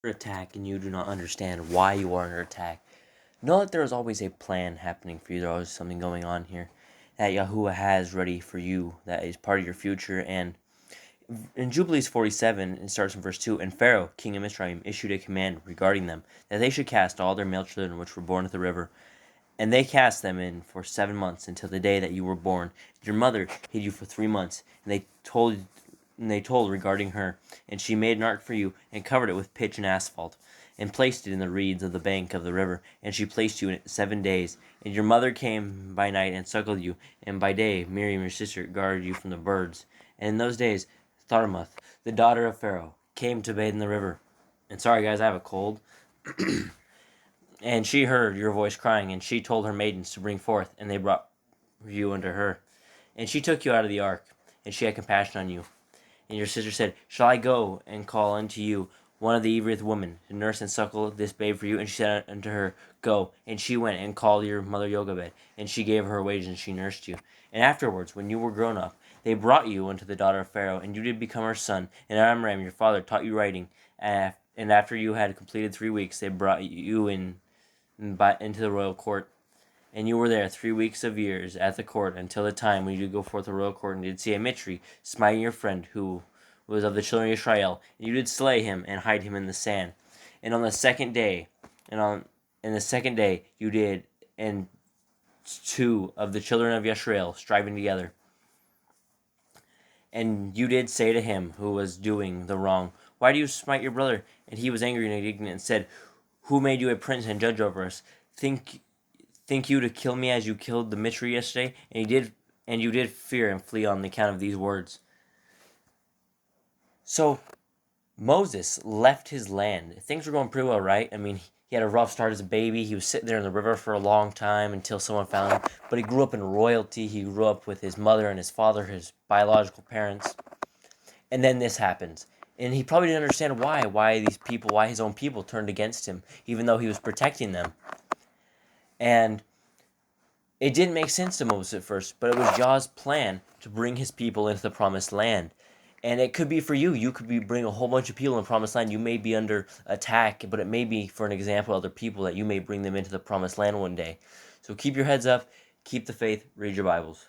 attack and you do not understand why you are under attack, know that there is always a plan happening for you. There is always something going on here that Yahuwah has ready for you that is part of your future. And in Jubilees 47, it starts in verse 2, and Pharaoh, king of Mizraim, issued a command regarding them, that they should cast all their male children which were born at the river. And they cast them in for 7 months, until the day that you were born. Your mother hid you for 3 months, and they told regarding her, and she made an ark for you, and covered it with pitch and asphalt, and placed it in the reeds of the bank of the river, and she placed you in it 7 days. And your mother came by night and suckled you, and by day Miriam your sister guarded you from the birds. And in those days Tharmuth, the daughter of Pharaoh, came to bathe in the river. And sorry guys, I have a cold. And she heard your voice crying, and she told her maidens to bring forth, and they brought you unto her. And she took you out of the ark, and she had compassion on you. And your sister said, Shall I go and call unto you one of the Ebrith women to nurse and suckle this babe for you? And she said unto her, Go. And she went and called your mother Jochebed, and she gave her wages, and she nursed you. And afterwards, when you were grown up, they brought you unto the daughter of Pharaoh, and you did become her son. And Amram your father taught you writing. And after you had completed 3 weeks, they brought you into the royal court. And you were there 3 weeks of years at the court, until the time when you did go forth to the royal court, and did see a Mitri smiting your friend, who was of the children of Israel. And you did slay him and hide him in the sand. And on the second day, you did, and 2 of the children of Yisrael striving together. And you did say to him who was doing the wrong, Why do you smite your brother? And he was angry and indignant, and said, Who made you a prince and judge over us? Think you to kill me as you killed the Mitri yesterday? And you did fear and flee on the account of these words. So Moses left his land. Things were going pretty well, right? I mean, he had a rough start as a baby. He was sitting there in the river for a long time until someone found him. But he grew up in royalty. He grew up with his mother and his father, his biological parents. And then this happens. And he probably didn't understand why his own people turned against him, even though he was protecting them. And it didn't make sense to Moses at first, but it was Yah's plan to bring his people into the promised land. And it could be for you. You could bring a whole bunch of people in the promised land. You may be under attack, but it may be, for an example, other people that you may bring them into the promised land one day. So keep your heads up, keep the faith, read your Bibles.